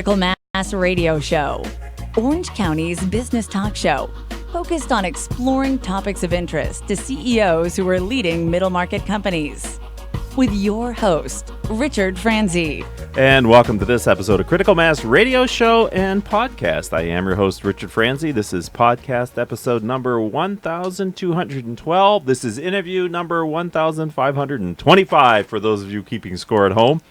Critical Mass Radio Show, Orange County's business talk show, focused on exploring topics of interest to CEOs who are leading middle market companies. With your host, Richard Franzi. And welcome to this episode of Critical Mass Radio Show and Podcast. I am your host, Richard Franzi. This is podcast episode number 1212. This is interview number 1525 for those of you keeping score at home.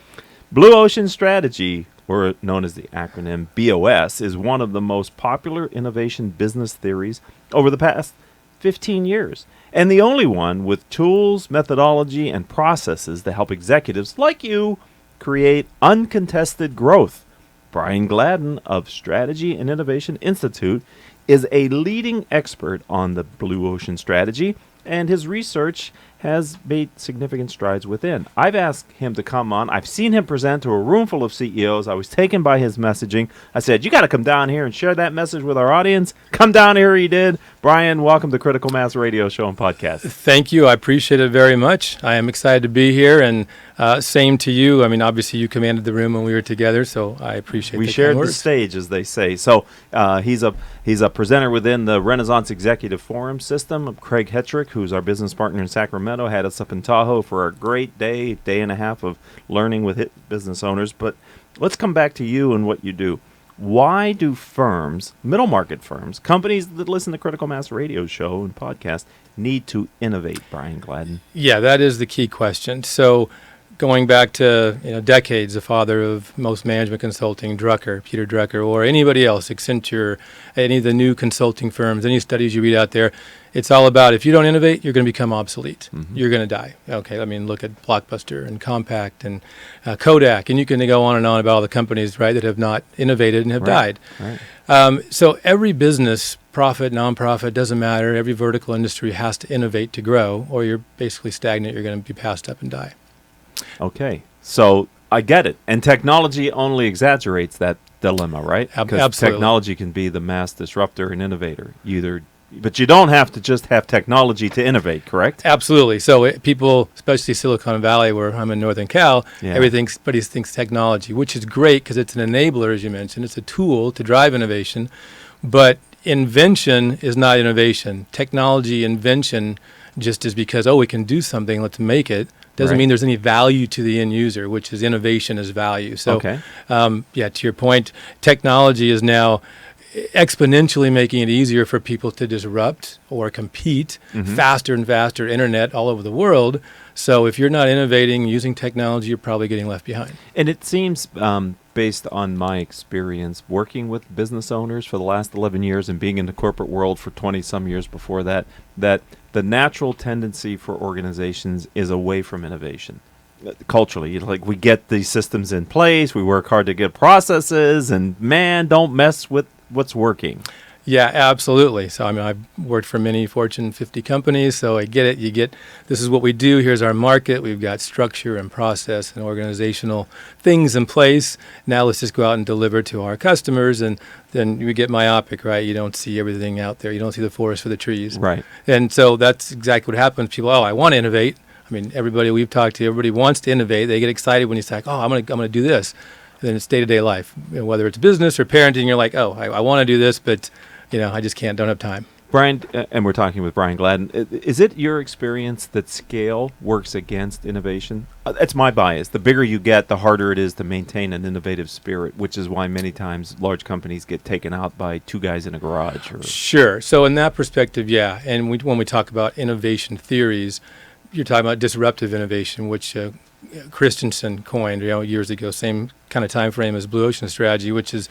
Blue Ocean Strategy, or known as the acronym BOS, is one of the most popular innovation business theories over the past 15 years, and the only one with tools, methodology, and processes to help executives like you create uncontested growth. Brian Gladden of Strategy and Innovation Institute is a leading expert on the Blue Ocean Strategy, and his research has made significant strides within. I've asked him to come on. I've seen him present to a room full of CEOs. I was taken by his messaging. I said, you got to come down here and share that message with our audience. Come down here, he did. Brian, welcome to Critical Mass Radio Show and Podcast. Thank you. I appreciate it very much. I am excited to be here, and same to you. I mean, obviously, you commanded the room when we were together, so I appreciate we the shared kind the words. stage, as they say. So he's a presenter within the Renaissance Executive Forum system. Craig Hetrick, who's our business partner in Sacramento, had us up in Tahoe for a great day and a half of learning with business owners. But let's come back to you and what you do. Why do firms, middle market firms, companies that listen to Critical Mass Radio Show and Podcast need to innovate, Brian Gladden? Yeah, that is the key question. So going back to decades, the father of most management consulting, Peter Drucker, or anybody else, Accenture, any of the new consulting firms, any studies you read out there, it's all about if you don't innovate, you're going to become obsolete. Mm-hmm. You're going to die. Okay, I mean, look at Blockbuster and Compaq and Kodak, and you can go on and on about all the companies, right, that have not innovated and have died. Right. So every business, profit, nonprofit, doesn't matter. Every vertical industry has to innovate to grow, or you're basically stagnant. You're going to be passed up and die. Okay, so I get it. And technology only exaggerates that dilemma, right? Because absolutely. Technology can be the mass disruptor and innovator. But you don't have to just have technology to innovate, correct? Absolutely. So people, especially Silicon Valley, where I'm in Northern Cal, everybody thinks technology, which is great because it's an enabler, as you mentioned. It's a tool to drive innovation. But invention is not innovation. Technology invention just is because, we can do something, let's make it. Doesn't mean there's any value to the end user, which is innovation is value. So, to your point, technology is now exponentially making it easier for people to disrupt or compete faster and faster, internet all over the world. So if you're not innovating using technology, you're probably getting left behind. And it seems, based on my experience working with business owners for the last 11 years and being in the corporate world for 20-some years before that, that the natural tendency for organizations is away from innovation. Culturally, we get these systems in place, we work hard to get processes, and man, don't mess with what's working. Yeah, absolutely. So, I've worked for many Fortune 50 companies, so I get it. This is what we do. Here's our market. We've got structure and process and organizational things in place. Now let's just go out and deliver to our customers, and then you get myopic, right? You don't see everything out there. You don't see the forest for the trees. Right. And so that's exactly what happens. People, I want to innovate. Everybody we've talked to, everybody wants to innovate. They get excited when you say, I'm going to do this. And then it's day-to-day life, whether it's business or parenting. You're like, I want to do this, but I just don't have time. Brian, and we're talking with Brian Gladden. Is it your experience that scale works against innovation? That's my bias. The bigger you get, the harder it is to maintain an innovative spirit, which is why many times large companies get taken out by two guys in a garage. Sure. So in that perspective, yeah. And when we talk about innovation theories, you're talking about disruptive innovation, which Christensen coined years ago, same kind of time frame as Blue Ocean Strategy, which is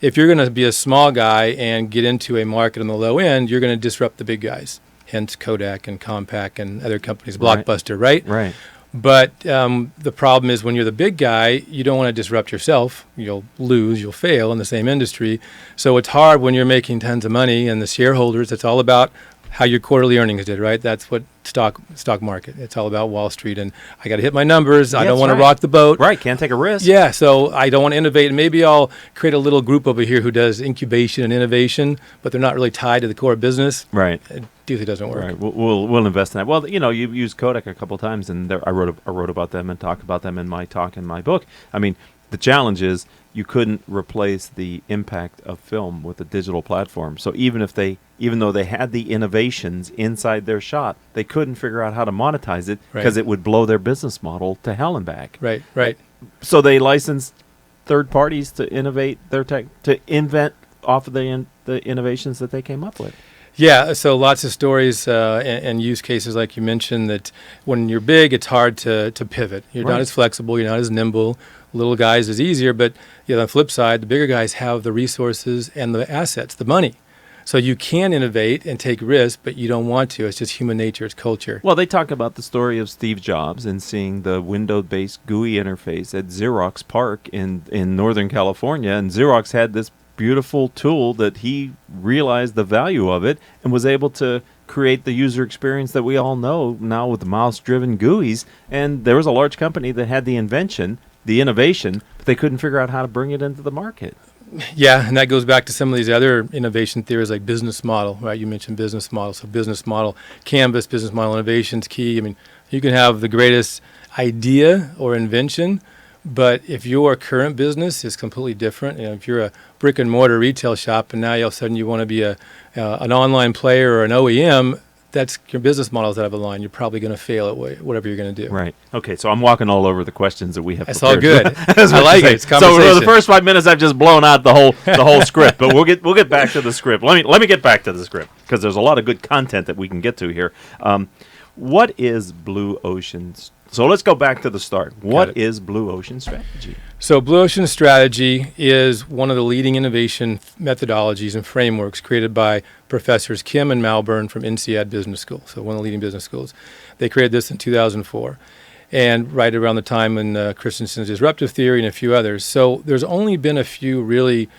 if you're going to be a small guy and get into a market on the low end, you're going to disrupt the big guys, hence Kodak and Compaq and other companies, Blockbuster, right? Right. But the problem is when you're the big guy, you don't want to disrupt yourself. You'll lose, you'll fail in the same industry. So it's hard when you're making tons of money and the shareholders, it's all about how your quarterly earnings did, right? That's what stock market. It's all about Wall Street, and I got to hit my numbers. I don't want to rock the boat. Right, can't take a risk. Yeah, so I don't want to innovate. And maybe I'll create a little group over here who does incubation and innovation, but they're not really tied to the core business. Right. It usually doesn't work. Right. We'll invest in that. Well, you've used Kodak a couple of times, and I wrote about them and talk about them in my talk in my book. I mean, the challenge is you couldn't replace the impact of film with a digital platform. So even though they had the innovations inside their shop, they couldn't figure out how to monetize it because it would blow their business model to hell and back. Right, right. So they licensed third parties to innovate their tech, to invent off of the innovations that they came up with. Yeah, so lots of stories and use cases like you mentioned that when you're big, it's hard to pivot. You're not as flexible, you're not as nimble. Little guys is easier, but on the flip side, the bigger guys have the resources and the assets, the money. So you can innovate and take risks, but you don't want to. It's just human nature, it's culture. Well, they talk about the story of Steve Jobs and seeing the window-based GUI interface at Xerox PARC in Northern California, and Xerox had this beautiful tool that he realized the value of it and was able to create the user experience that we all know now with mouse-driven GUIs. And there was a large company that had the innovation, but they couldn't figure out how to bring it into the market. Yeah, and that goes back to some of these other innovation theories like business model, right? You mentioned business model. So business model canvas, business model innovation is key. I mean, you can have the greatest idea or invention, but if your current business is completely different, if you're a brick and mortar retail shop and now all of a sudden you want to be an online player or an OEM, that's your business models out of line. You're probably going to fail at whatever you're going to do. Right. Okay, so I'm walking all over the questions that we have That's prepared. all good. I like it. It's conversation. So for the first 5 minutes, I've just blown out the whole script, but we'll get back to the script. Let me get back to the script because there's a lot of good content that we can get to here. What is Blue Ocean's? So let's go back to the start. What is Blue Ocean Strategy? So Blue Ocean Strategy is one of the leading innovation methodologies and frameworks created by Professors Kim and Malburn from INSEAD Business School, so one of the leading business schools. They created this in 2004, and right around the time when Christensen's disruptive theory and a few others. So there's only been a few really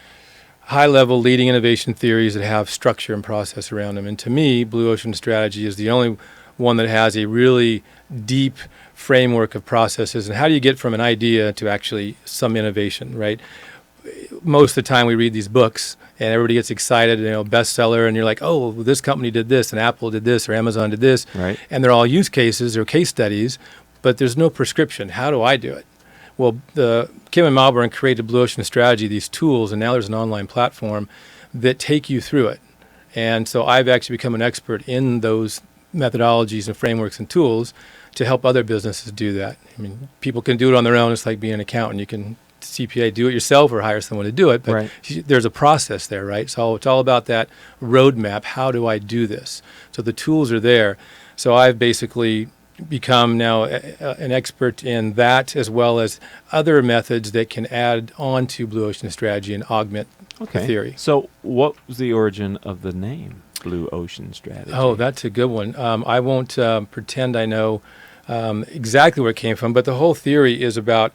high-level leading innovation theories that have structure and process around them. And to me, Blue Ocean Strategy is the only one that has a really deep framework of processes. And how do you get from an idea to actually some innovation, right? Most of the time we read these books and everybody gets excited, bestseller, and you're like, oh, this company did this, and Apple did this, or Amazon did this. Right. And they're all use cases or case studies, but there's no prescription. How do I do it? Well, Kim and Malburn created Blue Ocean Strategy, these tools, and now there's an online platform that take you through it. And so I've actually become an expert in those methodologies and frameworks and tools to help other businesses do that. I mean, people can do it on their own. It's like being an accountant. You can CPA, do it yourself or hire someone to do it, but there's a process there, right? So it's all about that roadmap. How do I do this? So the tools are there. So I've basically become now an expert in that as well as other methods that can add on to Blue Ocean Strategy and augment the theory. So what was the origin of the name Blue Ocean Strategy? Oh, that's a good one. I won't pretend I know exactly where it came from, but the whole theory is about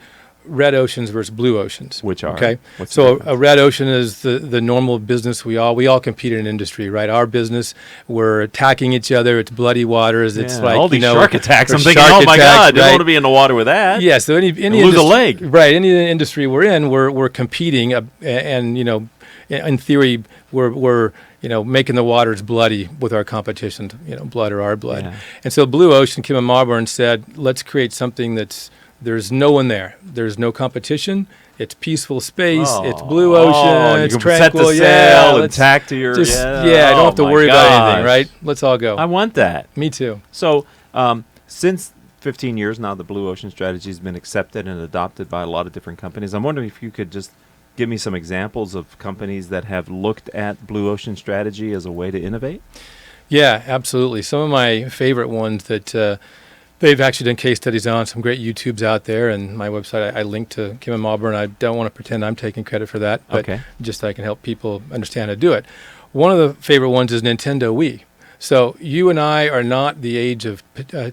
red oceans versus blue oceans. Which are? Okay. So a red ocean is the normal business we all compete in an industry, right? Our business, we're attacking each other. It's bloody waters. It's like all these shark attacks. I'm thinking, oh my God, you don't want to be in the water with that. Yeah. So any lose a leg. Right. Any industry we're in, we're competing, and in theory, we're making the waters bloody with our competition. Blood or our blood. Yeah. And so Blue Ocean, Kim and Malburn said, let's create something there's no one there. There's no competition. It's peaceful space. It's blue ocean. It's tranquil. Set the sail and tack to your. I don't have to worry about anything. Right? Let's all go. I want that. Me too. So since 15 years now, the Blue Ocean Strategy has been accepted and adopted by a lot of different companies. I'm wondering if you could just give me some examples of companies that have looked at Blue Ocean Strategy as a way to innovate. Yeah, absolutely. Some of my favorite ones that. They've actually done case studies on some great YouTubes out there, and my website, I linked to Kim and Malburn. I don't want to pretend I'm taking credit for that, but just so I can help people understand how to do it. One of the favorite ones is Nintendo Wii. So you and I are not the age of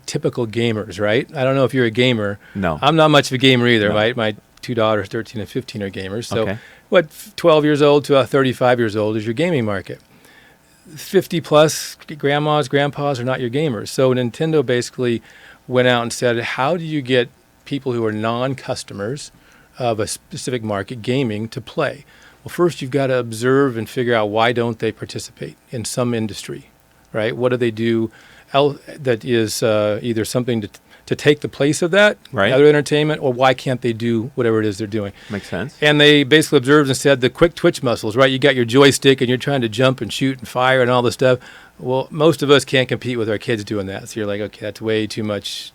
typical gamers, right? I don't know if you're a gamer. No. I'm not much of a gamer either. No. My two daughters, 13 and 15, are gamers. So 12 years old to 35 years old is your gaming market. 50-plus grandmas, grandpas are not your gamers. So Nintendo basically went out and said, how do you get people who are non-customers of a specific market, gaming, to play? Well, first you've got to observe and figure out why don't they participate in some industry, right? What do they do that is either something to take the place of that, Right. other entertainment, or why can't they do whatever it is they're doing? Makes sense. And they basically observed and said the quick twitch muscles, right? You got your joystick and you're trying to jump and shoot and fire and all this stuff. Well, most of us can't compete with our kids doing that. So you're like, okay, that's way too much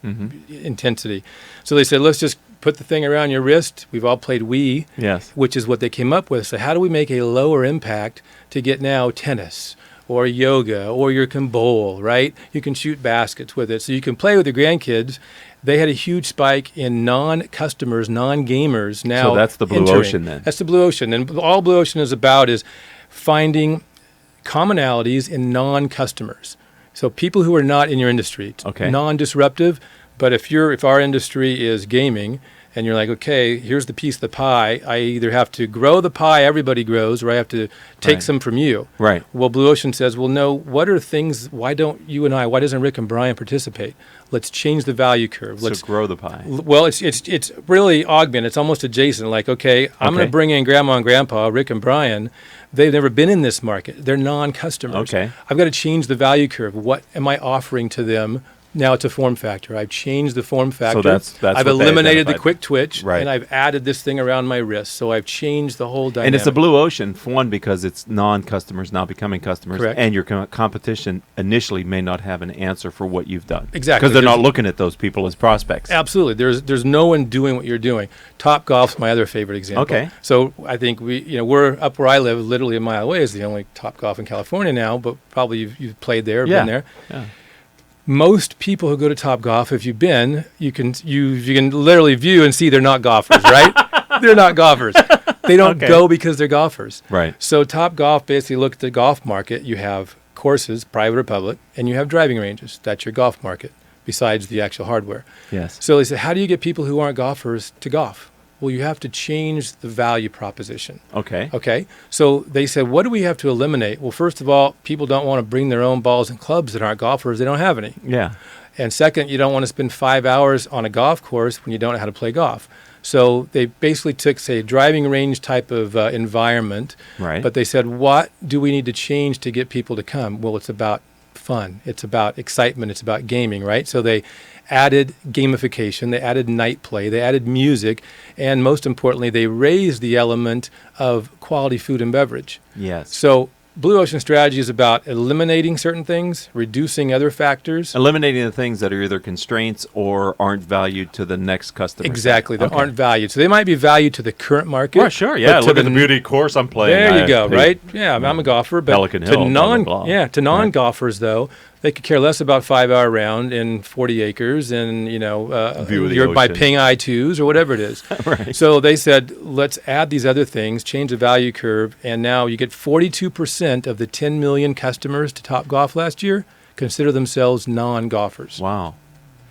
intensity. So they said, let's just put the thing around your wrist. We've all played Wii, Yes. which is what they came up with. So how do we make a lower impact to get now tennis or yoga, or you can bowl, right? You can shoot baskets with it. So you can play with your grandkids. They had a huge spike in non-customers, non-gamers now. So that's the blue entering. ocean then. That's the blue ocean. And all blue ocean is about is finding commonalities in non-customers. So people who are not in your industry, Okay. non-disruptive. But if our industry is gaming, and you're like, okay, here's the piece of the pie. I either have to grow the pie everybody grows, or I have to take Right. some from you. Right. Well, Blue Ocean says, well, no, what are things, why don't you and I, why doesn't Rick and Brian participate? Let's change the value curve. Let's So grow the pie. well, it's really augmented. It's almost adjacent. Like, okay, I'm going Okay. to bring in Grandma and Grandpa, Rick and Brian. They've never been in this market. They're non-customers. Okay. I've got to change the value curve. What am I offering to them? Now it's a form factor. I've changed the form factor. that's I've what they eliminated the identified. quick twitch, Right. and I've added this thing around my wrist. So I've changed the whole dynamic. And it's a blue ocean, for one, because it's non-customers now becoming customers. Correct. And your competition initially may not have an answer for what you've done. Exactly. Because they're not There's- looking at those people as prospects. Absolutely. There's no one doing what you're doing. Top Golf's my other favorite example. Okay. So I think we're up where I live, literally a mile away is the only Top Golf in California now, but probably you've played there, Yeah. been there. Yeah. Most people who go to Top Golf, if you've been, you can literally view and see they're not golfers, right? They're not golfers. They don't Okay. go because they're golfers. Right. So Top Golf basically looked at the golf market. You have courses, private or public, and you have driving ranges. That's your golf market, besides the actual hardware. Yes. So they said, how do you get people who aren't golfers to golf? Well, you have to change the value proposition. Okay. Okay. So they said, what do we have to eliminate? Well, first of all, people don't want to bring their own balls and clubs that aren't golfers. They don't have any. Yeah. And second, you don't want to spend 5 hours on a golf course when you don't know how to play golf. So they basically took, say, a driving range type of environment. Right. But they said, what do we need to change to get people to come? Well, it's about fun. It's about excitement. It's about gaming, right? So they added gamification. They added night play. They added music. And most importantly, they raised the element of quality food and beverage. Yes. So Blue Ocean strategy is about eliminating certain things, reducing other factors. Eliminating the things that are either constraints or aren't valued to the next customer. Exactly, that Okay. aren't valued. So they might be valued to the current market. Well, sure, yeah. but to Look at the beauty course I'm playing. There you I go, pay- right? Yeah, I'm a golfer, but Pelican to Hill, blah, non blah, blah. yeah, to non-golfers though, they could care less about 5-hour round in 40 acres and View of the you're by ocean. Ping I-2s or whatever it is. Right. So they said, let's add these other things, change the value curve, and now you get 42% of the 10 million customers to Top Golf last year consider themselves non-golfers. Wow.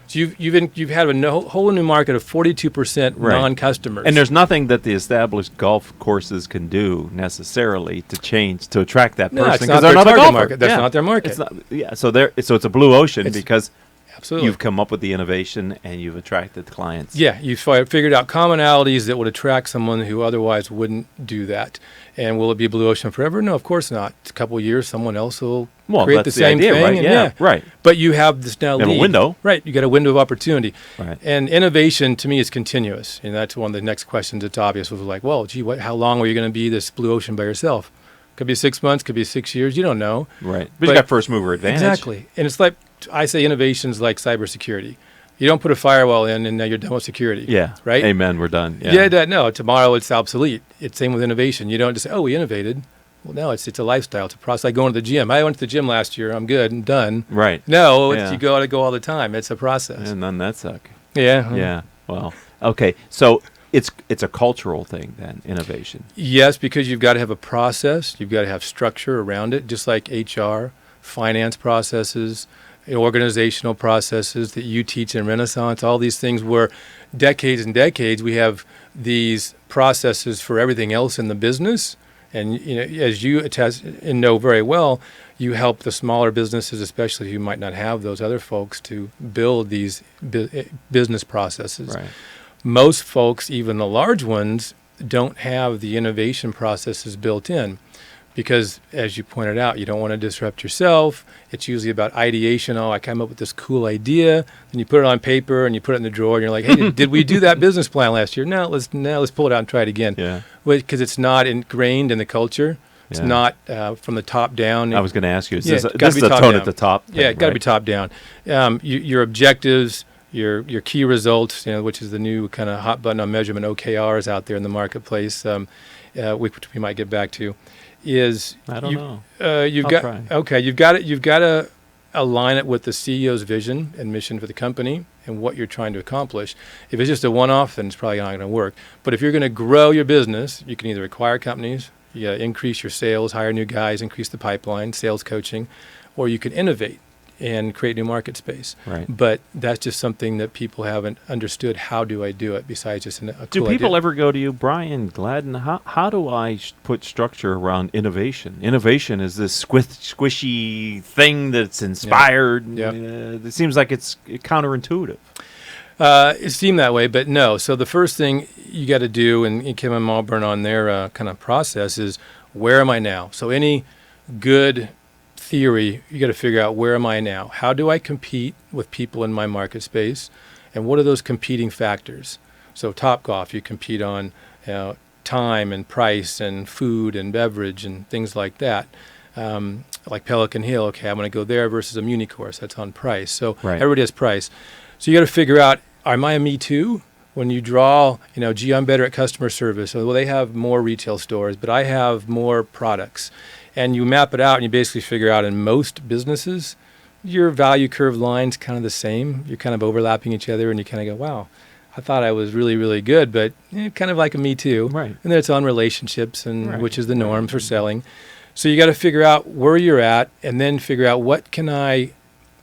So you've had a whole new market of 42% Right. non-customers. And there's nothing that the established golf courses can do necessarily to change to attract that No, person it's not they're their not a target golfer. market. That's Yeah. not their market. It's not, yeah. So it's a blue ocean It's- because Absolutely. you've come up with the innovation and you've attracted clients. Yeah, you figured out commonalities that would attract someone who otherwise wouldn't do that. And will it be blue ocean forever? No, of course not. It's a couple of years, someone else will create the that's same idea, thing. right? and Yeah, right. But you have this now You have a lead. window. Right, you got a window of opportunity. Right. And innovation, to me, is continuous. And that's one of the next questions that's obvious was like, well, gee, how long are you going to be this blue ocean by yourself? Could be 6 months, could be 6 years. You don't know. Right. But you got first mover advantage. Exactly. And it's like, I say innovation's like cybersecurity. You don't put a firewall in and now you're done with security. Yeah. Right? Amen. We're done. Yeah. No, tomorrow it's obsolete. It's same with innovation. You don't just say, oh, we innovated. Well, no, it's a lifestyle. It's a process. Like going to the gym. I went to the gym last year. I'm good. I'm done. Right. No, Yeah. you got to go all the time. It's a process. And none that suck. Yeah. Yeah. Well. Okay. So it's a cultural thing then. Innovation. Yes, because you've got to have a process. You've got to have structure around it, just like HR, finance processes, organizational processes that you teach in Renaissance, all these things where decades and decades we have these processes for everything else in the business. And as you attest and know very well, you help the smaller businesses, especially who might not have those other folks, to build these business processes. Right. Most folks, even the large ones, don't have the innovation processes built in. because, as you pointed out, you don't want to disrupt yourself. It's usually about ideation. Oh, I came up with this cool idea. Then you put it on paper and you put it in the drawer, and you're like, hey, did we do that business plan last year? No, let's pull it out and try it again. Yeah. Because it's not ingrained in the culture. It's not from the top down. I was going to ask you, Yeah, this is a tone down. at the top. Yeah, it got to be top down. Your objectives, your key results, which is the new kind of hot button on measurement, OKRs out there in the marketplace, which we might get back to, is I don't know. You've I'll got try. okay. You've got to align it with the CEO's vision and mission for the company and what you're trying to accomplish. If it's just a one-off, then it's probably not going to work. But if you're going to grow your business, you can either acquire companies, increase your sales, hire new guys, increase the pipeline, sales coaching, or you can innovate and create new market space. Right. But that's just something that people haven't understood. How do I do it besides just a cool Do people idea? ever go to you, Brian Gladden? How do I put structure around innovation? Innovation is this squishy thing that's inspired. Yeah. It seems like it's counterintuitive. It seemed that way, but no. So the first thing you got to do, and Kim and Malburn on their kind of process, is where am I now? So any good theory, you got to figure out, where am I now? How do I compete with people in my market space? And what are those competing factors? So Topgolf, you compete on time and price and food and beverage and things like that. Like Pelican Hill, okay, I'm going to go there versus a Muni course. That's on price. So Right. everybody has price. So you got to figure out, am I a me too? When you draw, gee, I'm better at customer service. Well, they have more retail stores, but I have more products. And you map it out, and you basically figure out, in most businesses, your value curve line's kind of the same. You're kind of overlapping each other, and you kind of go, wow, I thought I was really, really good, but kind of like a me too. Right. And then it's on relationships, and Right. which is the norm for selling. So you got to figure out where you're at, and then figure out, what can I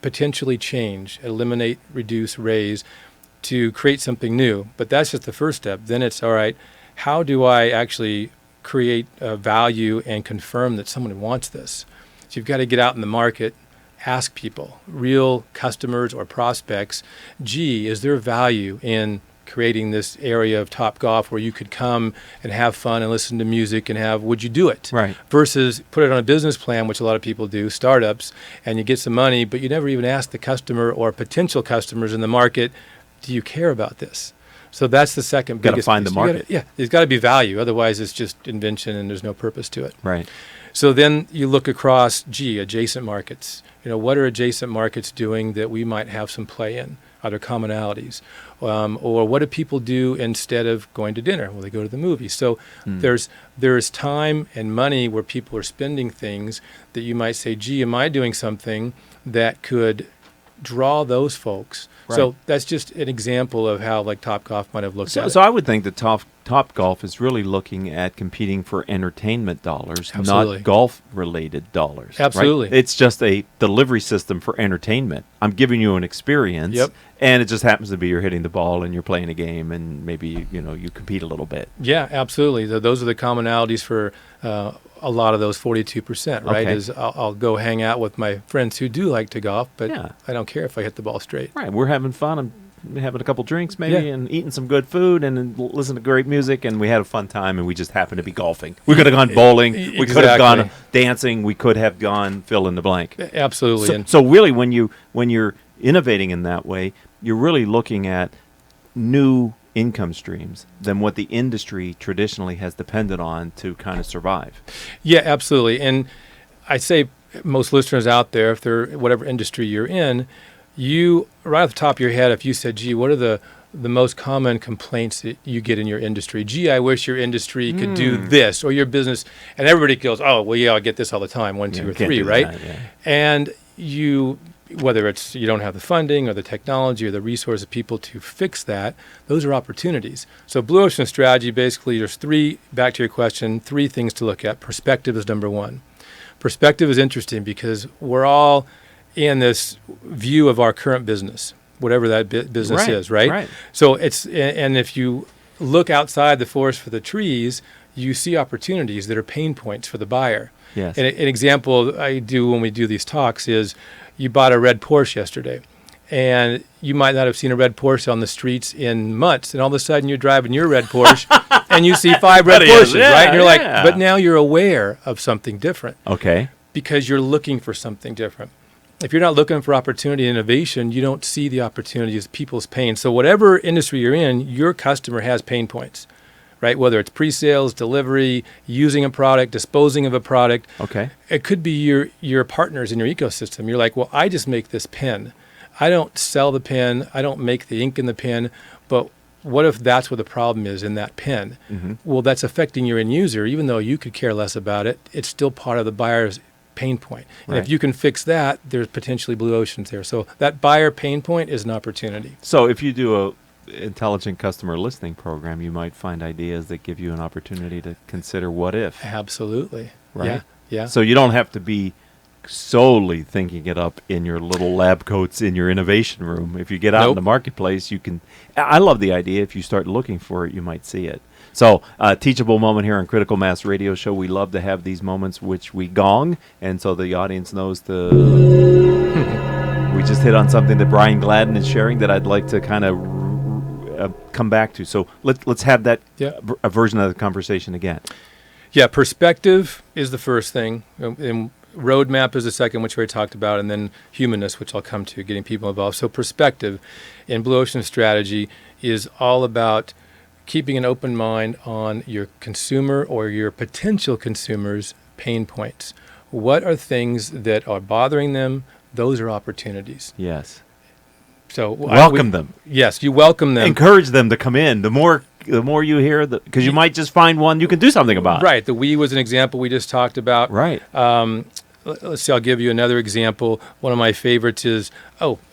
potentially change, eliminate, reduce, raise, to create something new. But that's just the first step. Then it's, all right, how do I actually create value and confirm that someone wants this? So you've got to get out in the market, ask people, real customers or prospects, gee, is there value in creating this area of Topgolf where you could come and have fun and listen to music and would you do it? Right. Versus put it on a business plan, which a lot of people do, startups, and you get some money, but you never even ask the customer or potential customers in the market, do you care about this? So that's the second Gotta biggest find piece. the market. There's got to be value. Otherwise, it's just invention and there's no purpose to it. Right. So then you look across, adjacent markets. What are adjacent markets doing that we might have some play in? Are there commonalities? Or what do people do instead of going to dinner? Well, they go to the movies. So there's time and money where people are spending things that you might say, gee, am I doing something that could draw those folks? Right. So that's just an example of how Topgolf might have looked at it. So I would think that Topgolf is really looking at competing for entertainment dollars, Absolutely. not golf-related dollars. right? Absolutely. It's just a delivery system for entertainment. I'm giving you an experience, Yep. and it just happens to be you're hitting the ball and you're playing a game, and maybe you compete a little bit. Yeah, absolutely. Those are the commonalities for a lot of those 42%, right? Okay. Is I'll go hang out with my friends who do like to golf, but Yeah. I don't care if I hit the ball straight. Right, we're having fun. I'm having a couple drinks maybe, Yeah. and eating some good food, and then listening to great music, and we had a fun time, and we just happened to be golfing. We could have gone bowling. We could have gone dancing. We could have gone fill in the blank. Absolutely. So really, when you're innovating in that way, you're really looking at new income streams than what the industry traditionally has depended on to kind of survive. Yeah, absolutely. And I say most listeners out there, if they're whatever industry you're in, you right off the top of your head, if you said, gee, what are the most common complaints that you get in your industry? Gee, I wish your industry could do this, or your business. And everybody goes, oh, well, yeah, I get this all the time, 1, 2, or can't 3, do right? that, yeah. And whether it's you don't have the funding or the technology or the resources of people to fix that, those are opportunities. So Blue Ocean Strategy, basically, there's back to your question, 3 things to look at. Perspective is number 1. Perspective is interesting because we're all in this view of our current business, whatever that business is, right? Right. So and if you look outside the forest for the trees, you see opportunities that are pain points for the buyer. Yes. And an example I do when we do these talks is you bought a red Porsche yesterday, and you might not have seen a red Porsche on the streets in months, and all of a sudden you're driving your red Porsche, and you see 5 red But he is, portions, right? And you're like, yeah. but now you're aware of something different Okay. because you're looking for something different. If you're not looking for opportunity and innovation, you don't see the opportunities, people's pain. So whatever industry you're in, your customer has pain points, right? Whether it's pre-sales, delivery, using a product, disposing of a product. Okay. It could be your partners in your ecosystem. You're like, well, I just make this pen. I don't sell the pen. I don't make the ink in the pen. But what if that's what the problem is in that pen? Mm-hmm. Well, that's affecting your end user. Even though you could care less about it, it's still part of the buyer's pain point. And Right. if you can fix that, there's potentially blue oceans there. So that buyer pain point is an opportunity. So if you do a intelligent customer listening program, you might find ideas that give you an opportunity to consider what if. Absolutely. Right. Yeah. Yeah. So you don't have to be solely thinking it up in your little lab coats in your innovation room. If you get out in Nope. the marketplace, you can. I love the idea. If you start looking for it, you might see it. So, teachable moment here on Critical Mass Radio Show. We love to have these moments which we gong, and so the audience knows to. We just hit on something that Brian Gladden is sharing that I'd like to kind of come back to. So let's have that Yeah. a version of the conversation again. Yeah, perspective is the first thing, and roadmap is the second, which we already talked about, and then humanness, which I'll come to, getting people involved. So perspective in Blue Ocean strategy is all about keeping an open mind on your consumer or your potential consumers' pain points. What are things that are bothering them? Those are opportunities. Yes. So Welcome them. Yes, you welcome them. Encourage them to come in. The more you hear, because you might just find one you can do something about. Right. The we was an example we just talked about. Right. Let's see, I'll give you another example. One of my favorites is,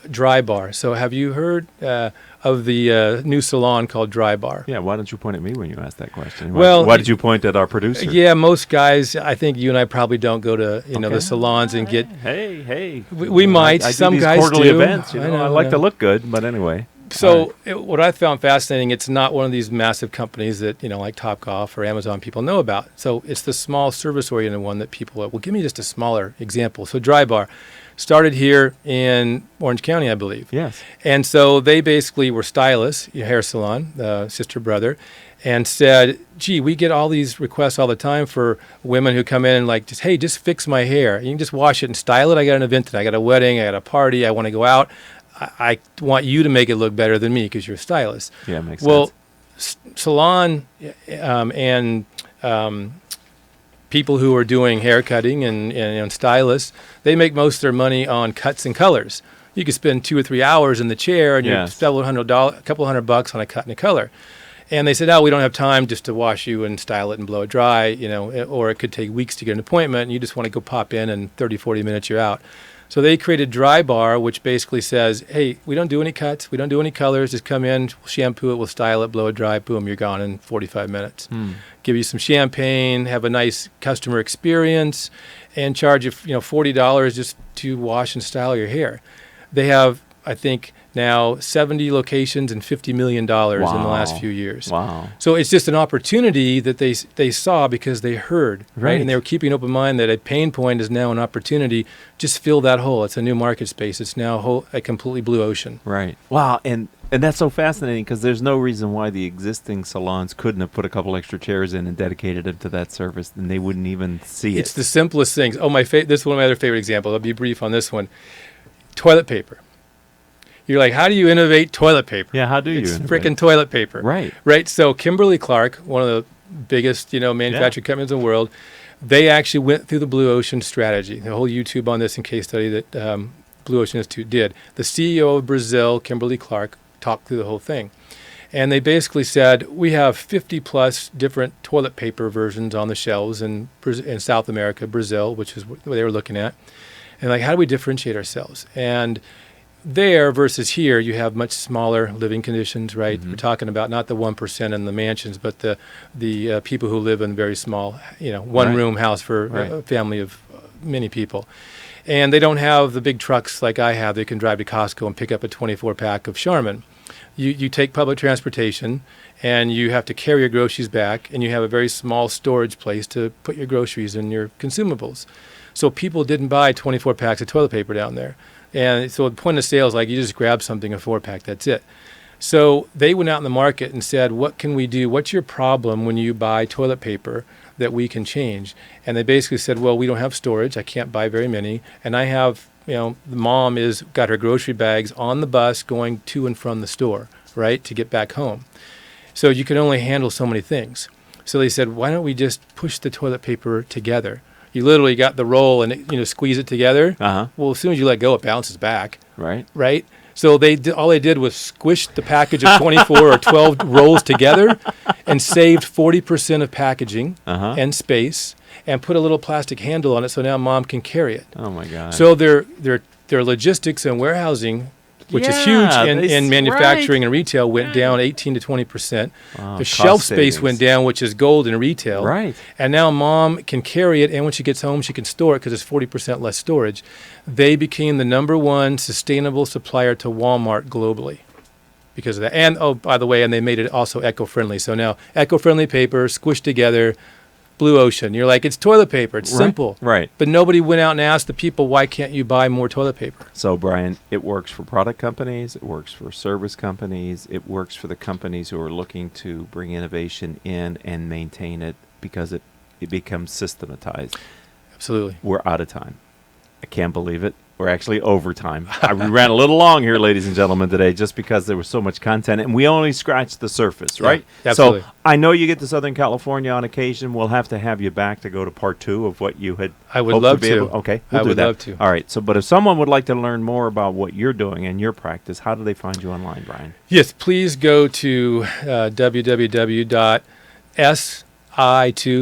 Dry Bar. So have you heard of the new salon called Dry Bar? Yeah, why don't you point at me when you ask that question? Well, why did you point at our producer? Yeah, most guys, I think you and I probably don't go to the Okay. salons and get. Hey. We might. I do Some these guys quarterly do. events. I know, I like yeah. to look good, but anyway. So what I found fascinating, it's not one of these massive companies that, like Topgolf or Amazon people know about. So it's the small service-oriented one that people, well, give me just a smaller example. So Dry Bar started here in Orange County, I believe. Yes. And so they basically were stylists, hair salon, sister, brother, and said, gee, we get all these requests all the time for women who come in and just fix my hair. You can just wash it and style it. I got an event today. I got a wedding. I got a party. I want to go out. I want you to make it look better than me because you're a stylist. Yeah, it makes Well, sense. salon and people who are doing hair cutting and stylists, they make most of their money on cuts and colors. You could spend 2 or 3 hours in the chair and you Yes. spend a couple $100 on a cut and a color. And they said, we don't have time just to wash you and style it and blow it dry, or it could take weeks to get an appointment and you just want to go pop in and 30, 40 minutes you're out. So they created Dry Bar, which basically says, hey, we don't do any cuts, we don't do any colors, just come in, we'll shampoo it, we'll style it, blow it dry, boom, you're gone in 45 minutes. Give you some champagne, have a nice customer experience, and charge you $40 just to wash and style your hair. They have, I think, now 70 locations and $50 million in the last few years. Wow. So it's just an opportunity that they saw because they heard, right? Right. And they were keeping an open mind that a pain point is now an opportunity. Just fill that hole. It's a new market space. It's now a completely blue ocean. Right. Wow. And that's so fascinating because there's no reason why the existing salons couldn't have put a couple extra chairs in and dedicated them to that service, and they wouldn't even see It's it. the simplest things. This is one of my other favorite examples. I'll be brief on this one. Toilet paper. You're like, how do you innovate toilet paper? Yeah, how do you It's innovate? freaking toilet paper. Right. Right. So Kimberly-Clark, one of the biggest, manufacturing companies in the world, they actually went through the Blue Ocean strategy. The whole YouTube on this and case study that Blue Ocean Institute did. The CEO of Brazil, Kimberly-Clark, talked through the whole thing. And they basically said, we have 50 plus different toilet paper versions on the shelves in South America, Brazil, which is what they were looking at. And how do we differentiate ourselves? And there versus here, you have much smaller living conditions, right? Mm-hmm. We're talking about not the 1% in the mansions, but the people who live in very small, one-room house for a family of many people. And they don't have the big trucks like I have. They can drive to Costco and pick up a 24-pack of Charmin. You take public transportation, and you have to carry your groceries back, and you have a very small storage place to put your groceries and your consumables. So people didn't buy 24 packs of toilet paper down there. And so the point of sale is you just grab something, a 4-pack, that's it. So they went out in the market and said, what can we do? What's your problem when you buy toilet paper that we can change? And they basically said, well, we don't have storage. I can't buy very many. And I have, the mom is got her grocery bags on the bus going to and from the store, right, to get back home. So you can only handle so many things. So they said, why don't we just push the toilet paper together? You literally got the roll and squeeze it together. Well, as soon as you let go, it bounces back. Right. So all they did was squish the package of 24 or 12 rolls together and saved 40% of packaging and space, and put a little plastic handle on it so now mom can carry it. Oh my God. So their logistics and warehousing, which is huge in manufacturing and retail, went down 18 to 20%. The shelf space went down, which is gold in retail. Right. And now mom can carry it, and when she gets home, she can store it because it's 40% less storage. They became the #1 sustainable supplier to Walmart globally because of that. And, oh, by the way, and they made it also eco-friendly. So now eco-friendly paper squished together, blue ocean. You're like, it's toilet paper. It's simple. Right. But nobody went out and asked the people, why can't you buy more toilet paper? So, Brian, it works for product companies. It works for service companies. It works for the companies who are looking to bring innovation in and maintain it because it becomes systematized. Absolutely. We're out of time. I can't believe it. We're actually over time. We ran a little long here, ladies and gentlemen, today just because there was so much content, and we only scratched the surface, right? Absolutely. So I know you get to Southern California on occasion. We'll have to have you back to go to part 2 of what you had. I would love to. Okay, I would love to. All right. So, but if someone would like to learn more about what you're doing and your practice, how do they find you online, Brian? Yes, please go to www.si2,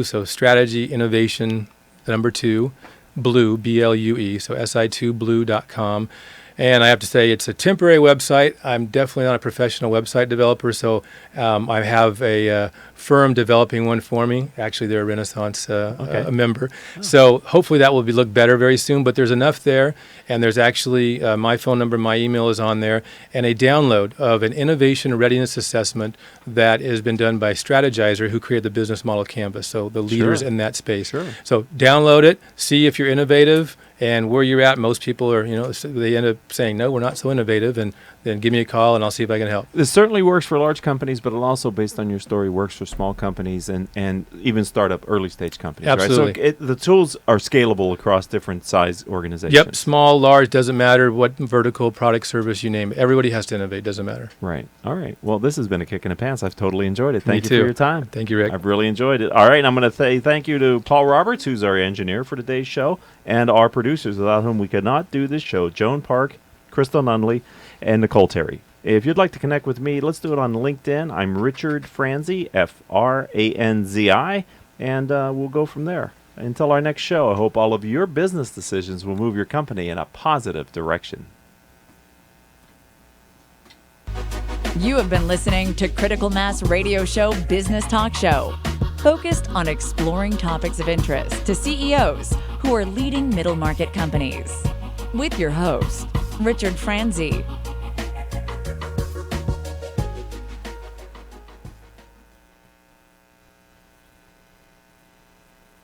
so strategy innovation, the number 2, Blue, BLUE, so si2blue.com. And I have to say, it's a temporary website. I'm definitely not a professional website developer, so I have a firm developing one for me. Actually, they're a Renaissance a member. Oh. So hopefully that will look better very soon, but there's enough there. And there's actually my phone number, my email is on there, and a download of an innovation readiness assessment that has been done by Strategizer, who created the business model canvas, so the leaders in that space. Sure. So download it, see if you're innovative, and where you're at. Most people are, they end up saying, no, we're not so innovative, and then give me a call and I'll see if I can help. This certainly works for large companies, but it also, based on your story, works for small companies and even startup early stage companies. Absolutely. Right? So the tools are scalable across different size organizations. Yep, small, large, doesn't matter what vertical, product, service, you name it. Everybody has to innovate, doesn't matter. Right. All right. Well, this has been a kick in the pants. I've totally enjoyed it. Thank you too. for your time. Thank you, Rick. I've really enjoyed it. All right. I'm going to say thank you to Paul Roberts, who's our engineer for today's show, and our producers, without whom we could not do this show, Joan Park, Crystal Nunley, and Nicole Terry. If you'd like to connect with me, let's do it on LinkedIn. I'm Richard Franzi, Franzi, and we'll go from there. Until our next show, I hope all of your business decisions will move your company in a positive direction. You have been listening to Critical Mass Radio Show Business Talk Show, focused on exploring topics of interest to CEOs who are leading middle market companies. With your host, Richard Franzi.